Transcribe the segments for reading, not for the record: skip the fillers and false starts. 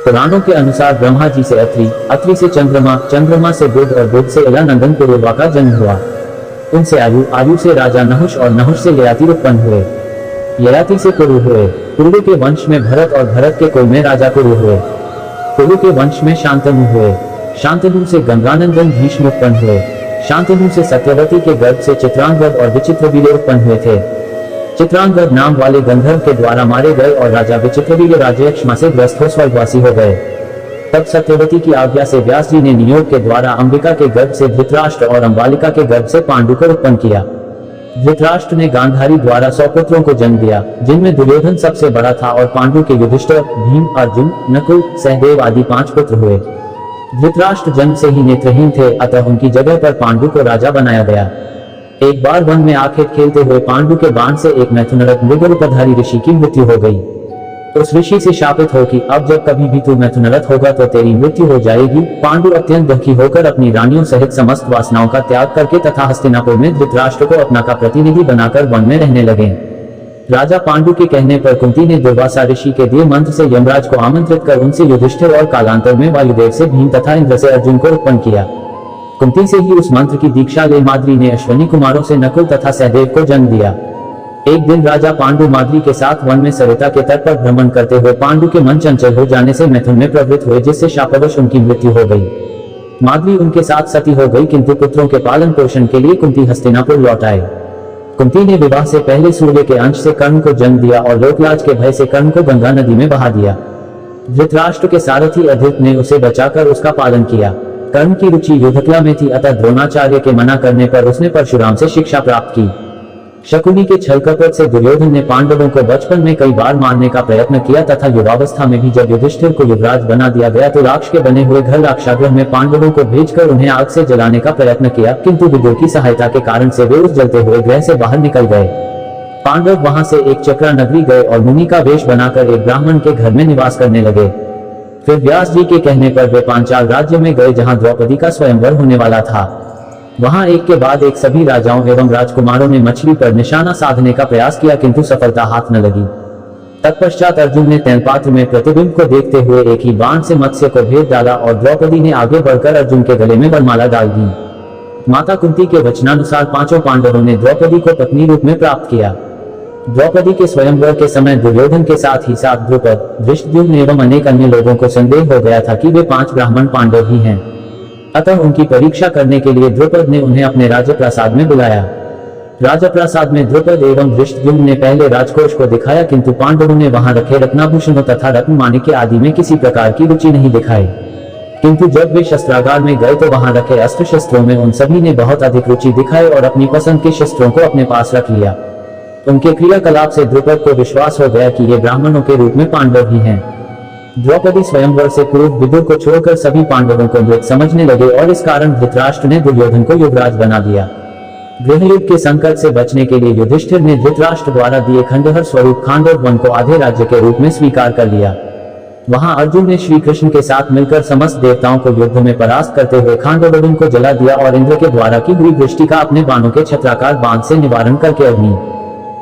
पुराणों के अनुसार ब्रह्मा जी से अत्रि, अत्रि से चंद्रमा, चंद्रमा से बुध और बुध से इलानंदन पुरुरवा का जन्म हुआ। उनसे आयु, आयु से राजा नहुष और नहुष से ययाति उत्पन्न हुए। ययाति से कुरु हुए। कुरु के वंश में भरत और भरत के कुल में राजा कुरु हुए। कुरु के वंश में शांतनु हुए। शांतनु से गंगानंदन भीष्म उत्पन्न हुए। शांतनु से सत्यवती के गर्भ से चित्रांगद और विचित्रवीर्य उत्पन्न हुए थे। चित्रांगद नाम वाले गंधर्व के द्वारा मारे गए और राजा विचित्रवीर्य राज्यक्षमा से ग्रस्त हो स्वर्गवासी हो गए। तब सत्यवती की आज्ञा से व्यास जी ने नियोग के द्वारा अंबिका के गर्भ से धृतराष्ट्र और अंबालिका के गर्भ से पांडु को उत्पन्न किया। धृतराष्ट्र ने गांधारी द्वारा 100 पुत्रों को जन्म दिया, जिनमें दुर्योधन सबसे बड़ा था, और पांडु के युधिष्ठिर, भीम, अर्जुन, नकुल, सहदेव आदि 5 पुत्र हुए। धृतराष्ट्र जन्म से ही नेत्रहीन थे, अतः उनकी जगह पर पांडु को राजा बनाया गया। एक बार वन में आखेट खेलते हुए पांडु के बाण से एक मैथुनरथ मृगरूपधारी ऋषि की मृत्यु हो गई। उस ऋषि से शापित हो कि अब जब कभी भी तू मैथुनरथ होगा तो तेरी मृत्यु हो जाएगी। पांडु अत्यंत दुखी होकर अपनी रानियों सहित समस्त वासनाओं का त्याग करके तथा हस्तिनापुर में धृतराष्ट्र को अपना का प्रतिनिधि बनाकर वन में रहने लगे। राजा पांडु के कहने पर कुंती ने दुर्वासा ऋषि के दिए मंत्र से यमराज को आमंत्रित कर उनसे युधिष्ठिर और कालांतर में वायुदेव से भीम तथा इंद्र से अर्जुन को उत्पन्न किया। कुंती से ही उस मंत्र की दीक्षा ले माद्री ने अश्वनी कुमारों से नकुल तथा सहदेव को जन्म दिया। एक दिन राजा पांडु माद्री के साथ वन में सरिता के तट पर भ्रमण करते हुए पांडु के मन चंचल हो जाने से मैथुन में प्रवृत्त हुए, जिससे शापवश उनकी मृत्यु हो गई। माद्री उनके साथ सती हो गई, किंतु पुत्रों के पालन पोषण के लिए कुंती हस्तिनापुर लौट आए। कुंती ने विवाह से पहले सूर्य के अंश से कर्ण को जन्म दिया और लोकलाज के भय से कर्ण को गंगा नदी में बहा दिया। धृतराष्ट्र के सारथी अधृत ने उसे बचाकर उसका पालन किया। कर्ण की रुचि युद्धकला में थी, अतः द्रोणाचार्य के मना करने पर उसने परशुराम से शिक्षा प्राप्त की। शकुनी के छल कपट से दुर्योधन ने पांडवों को बचपन में कई बार मारने का प्रयत्न किया तथा युवावस्था में भी जब युधिष्ठिर को युवराज बना दिया गया तो राक्ष के बने हुए घर राक्षागृह में पांडवों को भेजकर उन्हें आग से जलाने का प्रयत्न किया, किंतु विदुर की सहायता के कारण से वे उस जलते हुए ग्रह से बाहर निकल गए। पांडव वहां से एक चक्रा नगरी गए और मुनि का वेश बनाकर एक ब्राह्मण के घर में निवास करने लगे। फिर व्यास जी के कहने पर वे पांचाल राज्य में गए, जहां द्रौपदी का स्वयंवर होने वाला था। वहां एक के बाद एक सभी राजाओं एवं राजकुमारों ने मछली पर निशाना साधने का प्रयास किया, किंतु सफलता हाथ न लगी। तत्पश्चात अर्जुन ने तैलपात्र में प्रतिबिंब को देखते हुए एक ही बाण से मत्स्य को भेद डाला और द्रौपदी ने आगे बढ़कर अर्जुन के गले में वरमाला डाल दी। माता कुंती के वचनानुसार 5 पांडवों ने द्रौपदी को पत्नी रूप में प्राप्त किया। द्रौपदी के स्वयंवर के समय दुर्योधन के साथ ही साथ द्रुपद, धृष्टद्युम्न एवं अनेक अन्य लोगों को संदेह हो गया था कि वे 5 ब्राह्मण पांडव ही हैं। अतः उनकी परीक्षा करने के लिए द्रुपद ने उन्हें अपने राजप्रासाद में बुलाया। राजप्रासाद में द्रुपद एवं धृष्टद्युम्न ने पहले राजकोष को दिखाया, किंतु पांडवों ने वहां रखे रत्नाभूषणों तथा रत्न माणिक्य आदि में किसी प्रकार की रुचि नहीं दिखाई। किंतु जब वे शस्त्रागार में गए तो वहां रखे अस्त्र शस्त्रों में उन सभी ने बहुत अधिक रुचि दिखाई और अपनी पसंद के शस्त्रों को अपने पास रख लिया। उनके क्रियाकलाप से द्रुपद को विश्वास हो गया कि ये ब्राह्मणों के रूप में पांडव ही हैं। द्रौपदी स्वयंवर से पूर्व विदुर को छोड़कर सभी पांडवों को मृत समझने लगे और इस कारण धृतराष्ट्र ने दुर्योधन को युवराज बना दिया। गृहयुद्ध के संकट से बचने के लिए युधिष्ठिर ने धृतराष्ट्र द्वारा दिए खंडहर स्वरूप खांडव वन को आधे राज्य के रूप में स्वीकार कर लिया। वहां अर्जुन ने श्री कृष्ण के साथ मिलकर समस्त देवताओं को युद्ध में परास्त करते हुए खांडव वन को जला दिया और इंद्र के द्वारा की हुई वृष्टि का अपने बाणों के छत्राकार बाण से निवारण करके अग्नि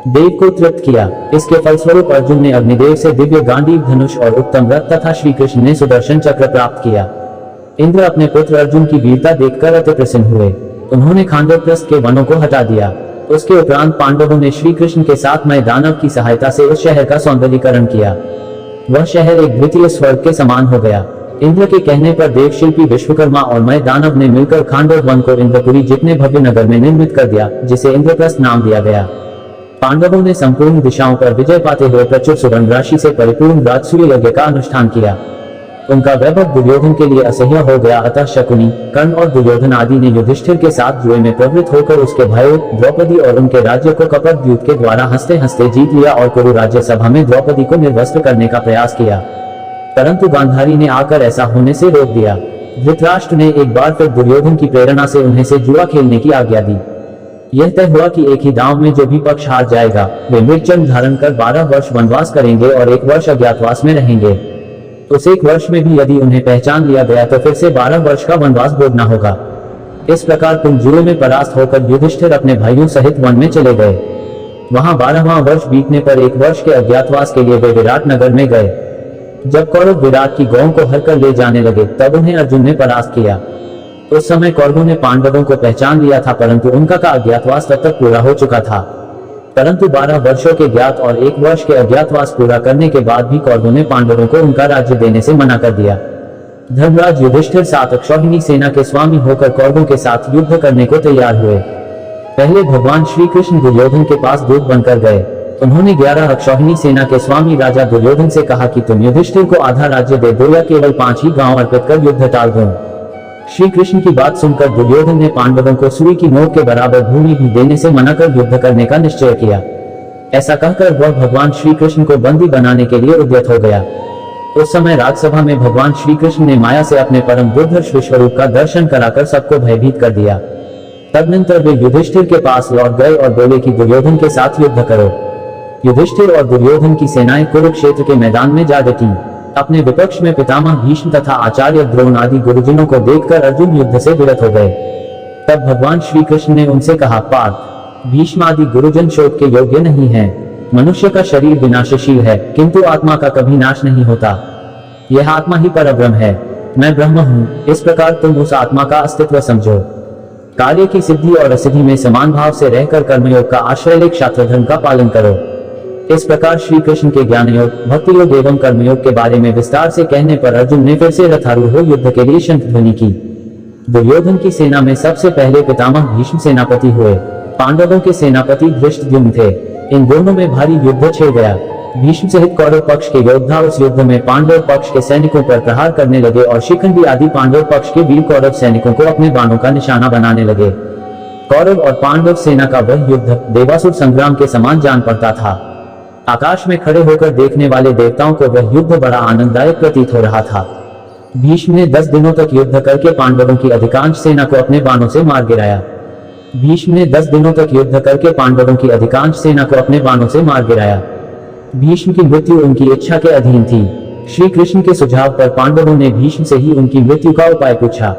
देव को तृप्त किया। इसके फलस्वरूप अर्जुन ने अग्निदेव से दिव्य गांडीव धनुष और उत्तम रथ तथा श्री कृष्ण ने सुदर्शन चक्र प्राप्त किया। इंद्र अपने पुत्र अर्जुन की वीरता देखकर अति प्रसन्न हुए। उन्होंने खांडवप्रस्थ के वनों को हटा दिया। उसके उपरांत पांडवों ने श्री कृष्ण के साथ मय दानव की सहायता से उस शहर का सौंदर्यीकरण किया। वह शहर एक द्वितीय स्वर्ग के समान हो गया। इंद्र के कहने पर देवशिल्पी विश्वकर्मा और मय दानव ने मिलकर खांडव वन को इंद्रपुरी जितने भव्य नगर में निर्मित कर दिया, जिसे इंद्रप्रस्थ नाम दिया गया। पांडवों ने संपूर्ण दिशाओं पर विजय पाते हुए प्रचुर सुवर्ण राशि से परिपूर्ण राजसूय यज्ञ का अनुष्ठान किया। उनका वैभव दुर्योधन के लिए असह्य हो गया, अतः शकुनी, कर्ण और दुर्योधन आदि ने युधिष्ठिर के साथ जुए में प्रवृत्त होकर उसके भाइयों द्रौपदी और उनके राज्य को कपट द्यूत के द्वारा हंसते हंसते जीत लिया और कुरु राज्य सभा में द्रौपदी को निर्वस्त्र करने का प्रयास किया, परंतु गांधारी ने आकर ऐसा होने से रोक दिया। धृतराष्ट्र ने एक बार फिर दुर्योधन की प्रेरणा से उन्हें से जुआ खेलने की आज्ञा दी। यह तय हुआ कि एक ही दांव में जो भी पक्ष हार जाएगा वे मृगचंड धारण कर 12 वर्ष वनवास करेंगे और 1 वर्ष अज्ञातवास में रहेंगे। उस 1 वर्ष में भी यदि उन्हें पहचान लिया गया तो फिर से 12 वर्ष का वनवास भोगना होगा। इस प्रकार तुम जुए में परास्त होकर युधिष्ठिर अपने भाइयों सहित वन में चले गए। वहां 12वां वर्ष बीतने पर 1 वर्ष के अज्ञातवास के लिए वे विराट नगर में गए। जब कौरव विराट की गौं को हरकर ले जाने लगे तब उन्हें अर्जुन ने परास्त किया। उस समय कौरवों ने पांडवों को पहचान लिया था, परंतु उनका अज्ञातवास तब तक पूरा हो चुका था। परंतु 12 वर्षों के ज्ञात और 1 वर्ष के अज्ञातवास पूरा करने के बाद भी कौरवों ने पांडवों को उनका राज्य देने से मना कर दिया। धर्मराज युधिष्ठिर 7 अक्षौहिणी सेना के स्वामी होकर कौरवों के साथ युद्ध करने को तैयार हुए। पहले भगवान श्री कृष्ण दुर्योधन के पास दूत बनकर गए। उन्होंने 11 अक्षौहिणी सेना के स्वामी राजा दुर्योधन से कहा कि तुम युधिष्ठिर को आधा राज्य दे दो या केवल 5 ही गांव अर्पित कर युद्ध टाल दो। श्री कृष्ण की बात सुनकर दुर्योधन ने पांडवों को सुई की नोक के बराबर भूमि भी देने से मना कर युद्ध करने का निश्चय किया। ऐसा कहकर वह भगवान श्री कृष्ण को बंदी बनाने के लिए उद्यत हो गया। उस समय राजसभा में भगवान श्री कृष्ण ने माया से अपने परम दुर्धर्ष विश्वरूप का दर्शन कराकर सबको भयभीत कर दिया। तदनंतर वे युधिष्ठिर के पास लौट गए और बोले कि दुर्योधन के साथ युद्ध करो। युधिष्ठिर और दुर्योधन की सेनाएं कुरुक्षेत्र के मैदान में जा डटी। अपने विपक्ष में पितामह भीष्म तथा आचार्य द्रोण आदि गुरुजनों को देखकर अर्जुन युद्ध से विरत हो गए। तब भगवान श्री कृष्ण ने उनसे कहा, पार्थ, भीष्म आदि गुरुजन शोक के योग्य नहीं है। मनुष्य का शरीर विनाशशील है, किंतु आत्मा का कभी नाश नहीं होता। यह आत्मा ही परब्रह्म है, मैं ब्रह्म हूँ। इस प्रकार तुम उस आत्मा का अस्तित्व समझो। कार्य की सिद्धि और असिद्धि में समान भाव से रहकर कर्मयोग का आश्रय ले क्षात्र धर्म का पालन करो। इस प्रकार श्री कृष्ण के ज्ञान योग, भक्ति योग एवं कर्मयोग के बारे में विस्तार से कहने पर अर्जुन ने फिर से रथारूढ़ हो युद्ध के लिए शंख ध्वनि की। दुर्योधन की सेना में सबसे पहले पितामह भीष्म सेनापति हुए। पांडवों के सेनापति धृष्टद्युम्न थे। इन दोनों में भारी युद्ध छिड़ गया। भीष्म सहित कौरव पक्ष के योद्धा उस युद्ध में पांडव पक्ष के सैनिकों पर प्रहार करने लगे और शिखंडी आदि पांडव पक्ष के वीर कौरव सैनिकों को अपने बाणों का निशाना बनाने लगे। कौरव और पांडव सेना का वह युद्ध देवासुर संग्राम के समान जान पड़ता था। आकाश में खड़े होकर देखने वाले देवताओं को वह युद्ध बड़ा आनंददायक प्रतीत हो रहा था। भीष्म ने 10 दिनों तक युद्ध करके पांडवों की अधिकांश सेना को अपने बाणों से मार गिराया। भीष्म ने 10 दिनों तक युद्ध करके पांडवों की अधिकांश सेना को अपने बाणों से मार गिराया। भीष्म की मृत्यु उनकी इच्छा के अधीन थी। श्री कृष्ण के सुझाव पर पांडवों ने भीष्म से ही उनकी मृत्यु का उपाय पूछा।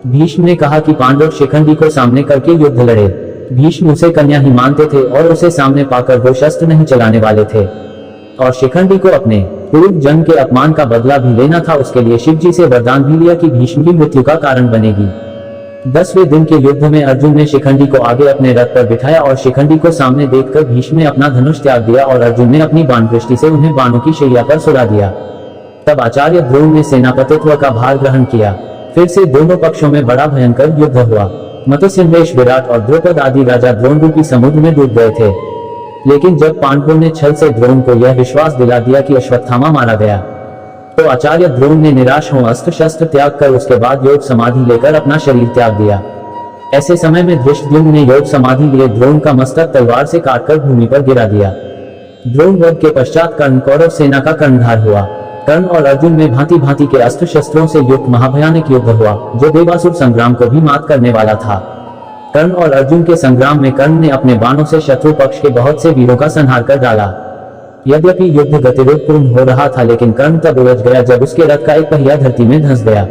भीष्म ने कहा कि पांडव शिखंडी को सामने करके युद्ध लड़े। भीष्म उसे कन्या ही मानते थे और उसे सामने पाकर वो शस्त्र नहीं चलाने वाले थे, और शिखंडी को अपने पूर्व जन्म के अपमान का बदला भी लेना था। उसके लिए शिव जी से वरदान भी लिया कि भीष्म की मृत्यु का कारण बनेगी। 10वें दिन के युद्ध में अर्जुन ने शिखंडी को आगे अपने रथ पर बिठाया और शिखंडी को सामने देखकर भीष्म ने अपना धनुष त्याग दिया और अर्जुन ने अपनी बाण दृष्टि से उन्हें बाणों की शैया पर सुला दिया। तब आचार्य द्रोण ने सेनापतित्व का भार ग्रहण किया। फिर से दोनों पक्षों में बड़ा भयंकर युद्ध हुआ। मत्स्येन्द्रेश, विराट और द्रौपद आदि राजा द्रोण रूपी समुद्र में डूब गए थे। लेकिन जब पांडवों ने छल से द्रोण को यह विश्वास दिला दिया कि अश्वत्थामा मारा गया, तो आचार्य द्रोण ने निराश हो अस्त्र शस्त्र त्याग कर उसके बाद योग समाधि लेकर अपना शरीर त्याग दिया। ऐसे समय में धृष्टद्युम्न ने योग समाधि लिए द्रोण का मस्तक तलवार से काटकर भूमि पर गिरा दिया। द्रोण वध के पश्चात कर्ण कौरव सेना का कर्णधार हुआ। कर्ण और अर्जुन में भांति भांति के अस्त्र शस्त्रों से युक्त महाभयानक युद्ध हुआ, जो देवासुर संग्राम को भी मात करने वाला था। कर्ण और अर्जुन के संग्राम में कर्ण ने अपने बाणों से शत्रु पक्ष के बहुत से वीरों का संहार कर डाला। यद्यपि युद्ध गतिरोधपूर्ण हो रहा था, लेकिन कर्ण तब उलझ गया जब उसके रथ का एक पहिया धरती में धंस गया।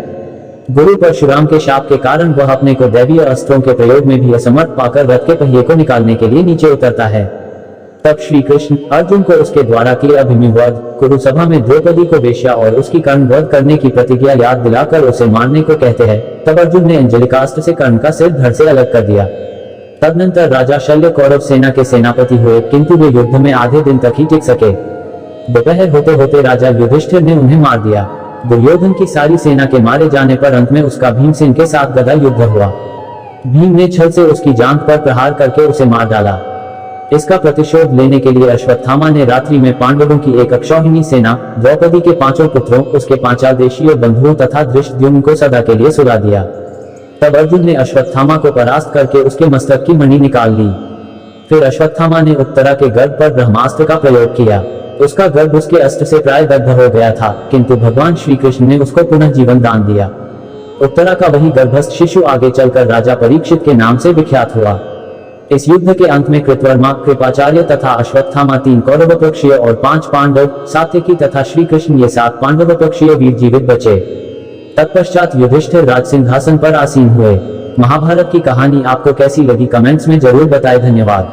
गुरु परशुराम के शाप के कारण वह अपने को दैवीय अस्त्रों के प्रयोग में भी असमर्थ पाकर रथ के पहिए को निकालने के लिए नीचे उतरता है। तब श्री कृष्ण अर्जुन को उसके द्वारा किए अभिमन्यु वध, कुरुसभा में द्रौपदी को वेश्या और उसकी कर्ण वध करने की प्रतिज्ञा याद दिलाकर उसे मारने को कहते हैं। तब अर्जुन ने अंजलिकास्त्र से कर्ण का सिर धड़ से अलग कर दिया। तदनंतर राजा शल्य कौरव सेना के सेनापति हुए, किंतु वे युद्ध में आधे दिन तक ही टिक सके। दोपहर होते होते राजा युधिष्ठिर ने उन्हें मार दिया। दुर्योधन की सारी सेना के मारे जाने पर अंत में उसका भीमसेन के साथ गदा युद्ध हुआ। भीम ने छल से उसकी जांघ पर प्रहार करके उसे मार डाला। इसका प्रतिशोध लेने के लिए अश्वत्थामा ने रात्रि में पांडवों की एक अक्षौहिणी सेना, द्रौपदी के 5 पुत्रों, उसके 5 देशीय बंधुओं तथा धृष्टद्युम्न को सदा के लिए सुला दिया। तब अर्जुन ने अश्वत्थामा को परास्त करके उसके मस्तक की मणि निकाल ली। फिर अश्वत्थामा ने उत्तरा के गर्भ पर ब्रह्मास्त्र का प्रयोग किया। उसका गर्भ उसके अस्त्र से प्राय दग्ध हो गया था, किंतु भगवान श्री कृष्ण ने उसको पुनः जीवन दान दिया। उत्तरा का वही गर्भस्थ शिशु आगे चलकर राजा परीक्षित के नाम से विख्यात हुआ। इस युद्ध के अंत में कृतवर्मा, कृपाचार्य तथा अश्वत्थामा 3 कौरव पक्षीय और 5 पांडव, सात्यकी तथा श्री कृष्ण ये 7 पांडव पक्षीय वीर जीवित बचे। तत्पश्चात युधिष्ठिर राज सिंहासन पर आसीन हुए। महाभारत की कहानी आपको कैसी लगी कमेंट्स में जरूर बताएं। धन्यवाद।